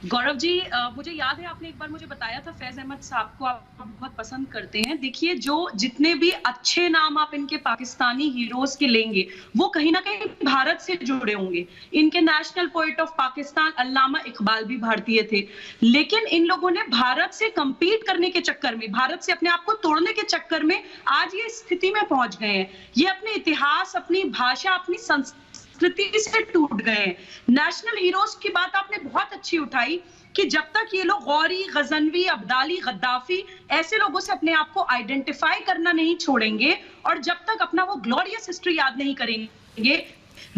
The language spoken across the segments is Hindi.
गौरव जी, मुझे याद है आपने एक बार मुझे बताया था फैज अहमद साहब को आप बहुत पसंद करते हैं। देखिए, जो जितने भी अच्छे नाम आप इनके पाकिस्तानी हीरोज के लेंगे, वो कहीं ना कहीं भारत से जुड़े होंगे। इनके नेशनल पोएट ऑफ पाकिस्तान अल्लामा इकबाल भी भारतीय थे, लेकिन इन लोगों ने भारत से कंपीट करने के चक्कर में, भारत से अपने आप को तोड़ने के चक्कर में आज ये स्थिति में पहुंच गए हैं। ये अपने इतिहास, अपनी भाषा, अपनी संस्कृति से टूट गए हैं। नेशनल हीरोज की बात आपने बहुत अच्छी उठाई कि जब तक ये लोग गौरी, गजनवी, अब्दाली, गद्दाफी ऐसे लोगों से अपने आप को आइडेंटिफाई करना नहीं छोड़ेंगे और जब तक अपना वो ग्लोरियस हिस्ट्री याद नहीं करेंगे,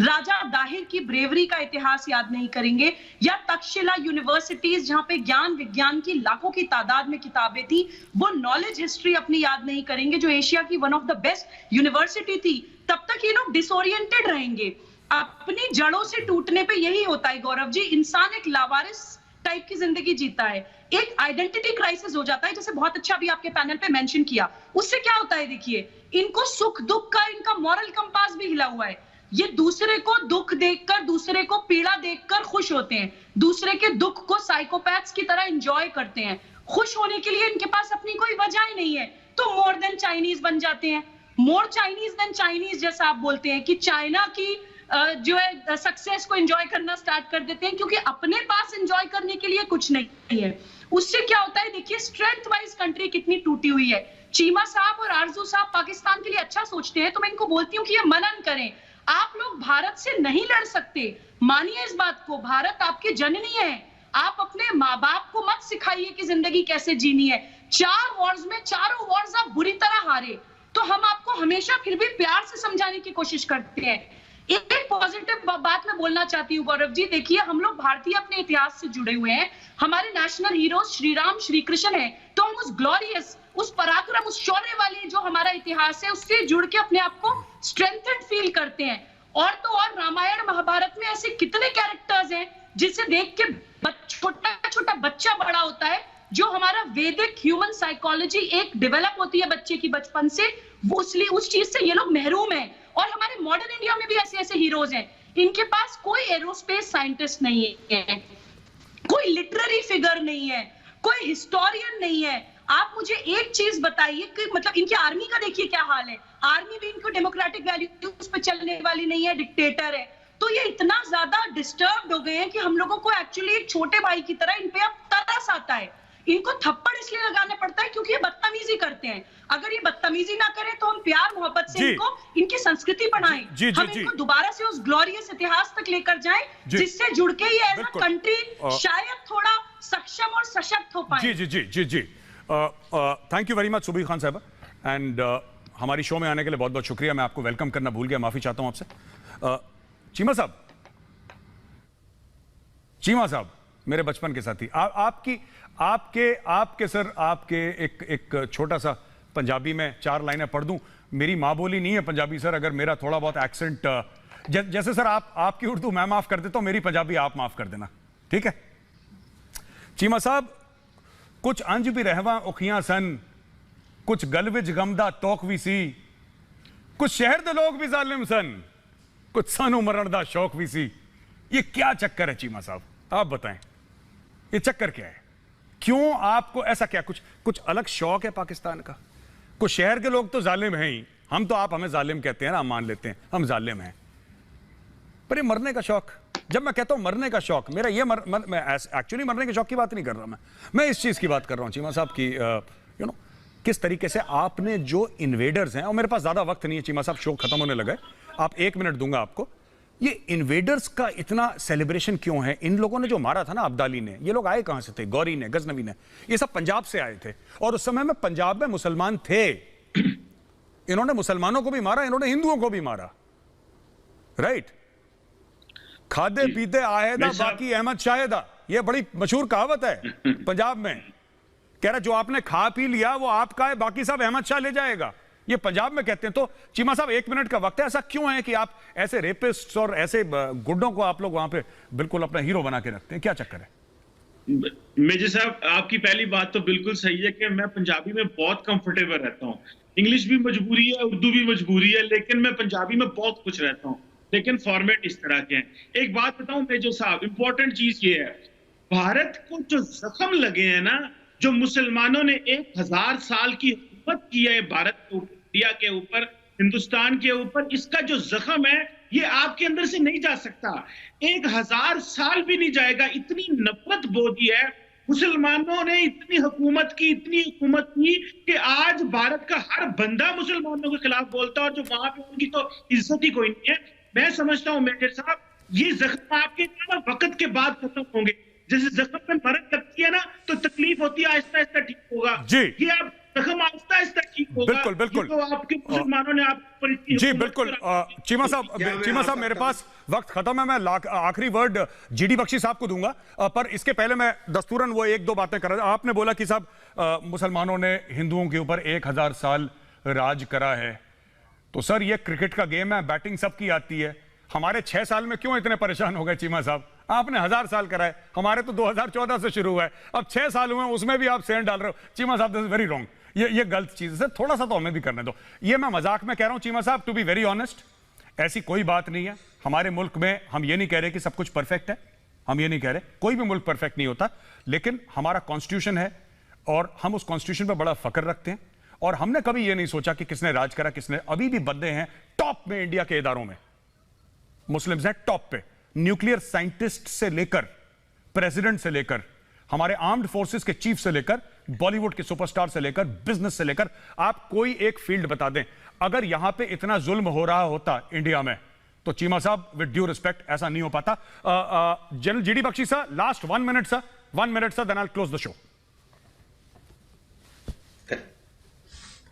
राजा दाहिर की ब्रेवरी का इतिहास याद नहीं करेंगे, या तक्षशिला यूनिवर्सिटीज जहां पे ज्ञान विज्ञान की लाखों की तादाद में किताबें थी, वो नॉलेज हिस्ट्री अपनी याद नहीं करेंगे जो एशिया की one of the best university थी, तब तक ये लोग डिसोरिएंटेड रहेंगे। अपनी जड़ों से टूटने पे यही होता है गौरव जी, इंसान एक लावारिस टाइप की जिंदगी जीता है, एक आइडेंटिटी क्राइसिस हो जाता है, जैसे बहुत अच्छा भी आपके पैनल पे मेंशन किया। उससे क्या होता है, देखिए, इनको सुख दुख का इनका मॉरल कंपास भी हिला हुआ है। ये दूसरे को दुख देखकर, दूसरे को पीड़ा देखकर खुश होते हैं, दूसरे के दुख को साइकोपैथ्स की तरह एंजॉय करते हैं। खुश होने के लिए इनके पास अपनी कोई वजह ही नहीं है, तो मोर देन चाइनीज बन जाते हैं। मोर चाइनीज देन चाइनीज जैसा आप बोलते हैं कि चाइना की जो है सक्सेस को एंजॉय करना स्टार्ट कर देते हैं, क्योंकि अपने पास एंजॉय करने के लिए कुछ नहीं है। उससे क्या होता है, देखिए स्ट्रेंथ वाइज कंट्री कितनी टूटी हुई है। चीमा साहब और आरजू साहब पाकिस्तान के लिए अच्छा सोचते हैं, तो मैं इनको बोलती हूँ कि ये मनन करें। आप लोग भारत से नहीं लड़ सकते, मानिए इस बात को। भारत आपकी जननी है, आप अपने माँ बाप को मत सिखाइए कि जिंदगी कैसे जीनी है। 4 वॉर्स में चारों वॉर्स आप बुरी तरह हारे, तो हम आपको हमेशा फिर भी प्यार से समझाने की कोशिश करते हैं। एक पॉजिटिव बात मैं बोलना चाहती हूँ गौरव जी, देखिए हम लोग भारतीय अपने इतिहास से जुड़े हुए हैं। हमारे नेशनल हीरो श्री राम श्री कृष्ण है, तो हम उस ग्लोरियस, उस पराक्रम, उस शौर्य वाली जो हमारा इतिहास है उससे जुड़ के अपने आप को स्ट्रेंथेड फील करते हैं। और तो और रामायण महाभारत में ऐसे कितने कैरेक्टर्स हैं जिसे देख के छोटा छोटा बच्चा बड़ा होता है। जो हमारा वैदिक ह्यूमन साइकोलॉजी एक डेवलप होती है बच्चे की बचपन से, वो उस चीज से ये लोग महरूम हैं। और हमारे मॉडर्न इंडिया में भी ऐसे ऐसे हीरोज हैं, इनके पास कोई एरोस्पेस साइंटिस्ट नहीं है, कोई लिटरेरी फिगर नहीं है, कोई हिस्टोरियन नहीं है। आप मुझे एक चीज बताइए कि मतलब इनकी आर्मी का देखिए क्या हाल है। आर्मी भी इनको डेमोक्रेटिक वैल्यूज पे चलने वाली नहीं है, डिक्टेटर है। तो ये इतना ज्यादा डिस्टर्ब्ड हो गए हैं कि हम लोगों को एक्चुअली एक छोटे भाई की तरह इन पे अब तरस आता है। इनको थप्पड़ इसलिए लगाने पड़ता है क्योंकि ये बदतमीजी करते हैं। अगर ये बदतमीजी ना करें तो हम प्यार मोहब्बत से इनको इनकी संस्कृति बढ़ाएं, हम इनको दोबारा से उस ग्लोरियस इतिहास तक लेकर जाएं, जिससे जुड़ के ये एज अ कंट्री शायद थोड़ा सक्षम और सशक्त हो पाए। जी जी जी जी जी thank you very much Subir Khan sahab, and हमारी शो में आने के लिए बहुत बहुत शुक्रिया। मैं आपको वेलकम करना भूल गया, माफी चाहता हूं आपसे। चीमा साहब मेरे बचपन के साथी, आपके सर, आपके एक छोटा सा पंजाबी में 4 लाइनें पढ़ दूं। मेरी माँ बोली नहीं है पंजाबी सर, अगर मेरा थोड़ा बहुत एक्सेंट जैसे सर आपकी उर्दू मैं माफ कर देता हूं, मेरी पंजाबी आप माफ कर देना, ठीक है? चीमा साहब, कुछ अंज भी रहवा उखियां सन, कुछ गल विच गमदा तोख भी सी, कुछ शहर दे लोग भी जालिम सन, कुछ सानू मरण दा शौक भी सी। ये क्या चक्कर है चीमा साहब, आप बताएं, ये चक्कर क्या है? क्यों आपको ऐसा, क्या कुछ अलग शौक है पाकिस्तान का? कुछ शहर के लोग तो जालिम हैं ही, हम तो आप हमें जालिम कहते हैं ना, हम मान लेते हैं हम जालिम हैं, पर ये मरने का शौक, जब मैं कहता हूं मरने का शौक, मेरा ये मैं एक्चुअली मरने के शौक की बात नहीं कर रहा, मैं इस चीज की बात कर रहा हूं चीमा साहब की, यू नो, किस तरीके से आपने जो इन्वेडर्स हैं, और मेरे पास ज्यादा वक्त नहीं है चीमा साहब, शो खत्म होने लगा है, आप 1 मिनट दूंगा आपको। ये इन्वेडर्स का इतना सेलिब्रेशन क्यों है? इन लोगों ने जो मारा था ना अब्दाली ने, ये लोग आए कहां से थे? गौरी ने, गजनवी ने, ये सब पंजाब से आए थे, और उस समय में पंजाब में मुसलमान थे। इन्होंने मुसलमानों को भी मारा, इन्होंने हिंदुओं को भी मारा, राइट? खादे पीते आएदा बाकी अहमद शाहेदा, ये बड़ी मशहूर कहावत है पंजाब में। कह रहा जो आपने खा पी लिया वो आपका है, बाकी सब अहमद शाह ले जाएगा, ये पंजाब में कहते हैं। तो चीमा साहब 1 मिनट का वक्त है, ऐसा क्यों है कि आप ऐसे रेपिस्ट और ऐसे गुंडों को आप लोग वहां पे बिल्कुल अपना हीरो बना के रखते हैं? क्या चक्कर है? मेजर साहब, आपकी पहली बात तो बिल्कुल सही है कि मैं पंजाबी में बहुत कंफर्टेबल रहता हूँ। इंग्लिश भी मजबूरी है, उर्दू भी मजबूरी है, लेकिन मैं पंजाबी में बहुत खुश रहता हूँ। लेकिन फॉर्मेट इस तरह के हैं। एक बात बताऊं मेजर साहब, इंपॉर्टेंट चीज ये है, भारत को जो जख्म लगे हैं ना, जो मुसलमानों ने 1000 साल की हुकूमत की है भारत के ऊपर, इंडिया के ऊपर, हिंदुस्तान के ऊपर, इसका जो जख्म है ये आपके अंदर से नहीं जा सकता। 1000 साल भी नहीं जाएगा, इतनी नफरत बो दी है मुसलमानों ने, इतनी हुकूमत की कि आज भारत का हर बंदा मुसलमानों के खिलाफ बोलता है, और जो वहां पे उनकी तो इज्जत ही कोई नहीं है। मैं समझता हूं मेजर साहब, ये जख्म आपके वक्त के बाद खत्म होंगे। जैसे जख्म में मरद लगती है ना, तो तकलीफ होती है, आहिस्ता आहिस्ता ठीक होगा। जी, ये आप जख्म आहिस्ता आहिस्ता ठीक होगा। बिल्कुल बिल्कुल, तो आपके मुसलमानों ने आप जी बिल्कुल। चीमा साहब मेरे पास वक्त खत्म है, मैं आखिरी वर्ड जीडी बख्शी साहब को दूंगा, पर इसके पहले मैं दस्तूरन वो एक दो बातें कर रहा था। आपने बोला कि साहब मुसलमानों ने हिंदुओं के ऊपर 1000 साल राज करा है, तो सर ये क्रिकेट का गेम है, बैटिंग सबकी आती है। हमारे 6 साल में क्यों इतने परेशान हो गए चीमा साहब? आपने 1000 साल कराए, हमारे तो 2014 से शुरू हुआ है, अब 6 साल हुए, उसमें भी आप सेंड डाल रहे हो। चीमा साहब दिस इज वेरी रॉन्ग, ये गलत चीज है सर, थोड़ा सा तो हमें भी करने दो। ये मैं मजाक में कह रहा हूं चीमा साहब, टू बी वेरी ऑनेस्ट, ऐसी कोई बात नहीं है। हमारे मुल्क में हम ये नहीं कह रहे कि सब कुछ परफेक्ट है, हम ये नहीं कह रहे, कोई भी मुल्क परफेक्ट नहीं होता, लेकिन हमारा कॉन्स्टिट्यूशन है और हम उस कॉन्स्टिट्यूशन पर बड़ा फक्र रखते हैं, और हमने कभी ये नहीं सोचा कि किसने राज करा किसने। अभी भी बंदे हैं टॉप में इंडिया के इदारों में, मुस्लिम्स हैं टॉप पे, न्यूक्लियर साइंटिस्ट से लेकर प्रेसिडेंट से लेकर हमारे आर्म्ड फोर्सेस के चीफ से लेकर बॉलीवुड के सुपरस्टार से लेकर बिजनेस से लेकर, आप कोई एक फील्ड बता दें। अगर यहां पे इतना जुल्म हो रहा होता इंडिया में, तो चीमा साहब विद ड्यू रिस्पेक्ट ऐसा नहीं हो पाता। General GD Bakshi sir, last 1 minute sir, 1 minute sir, then I will close the show.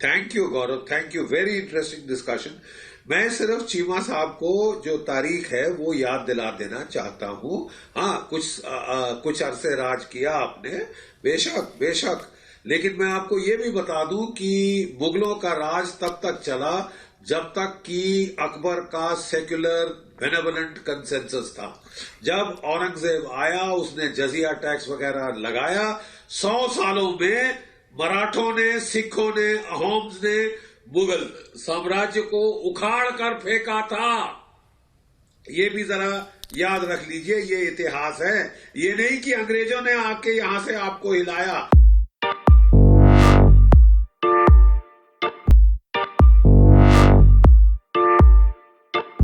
Thank you Gaurav, thank you, very interesting discussion. मैं सिर्फ चीमा साहब को जो तारीख है वो याद दिला देना चाहता हूं। हाँ, कुछ अरसे राज किया आपने, बेशक बेशक, लेकिन मैं आपको ये भी बता दूं कि मुगलों का राज तब तक चला जब तक कि अकबर का सेक्युलर बेनेवलेंट कंसेंसस था। जब औरंगजेब आया, उसने जजिया टैक्स वगैरह लगाया, 100 सालों में मराठों ने, सिखों ने, अहोम्स ने मुगल साम्राज्य को उखाड़ कर फेंका था। ये भी जरा याद रख लीजिए, ये इतिहास है, ये नहीं कि अंग्रेजों ने आके यहां से आपको हिलाया।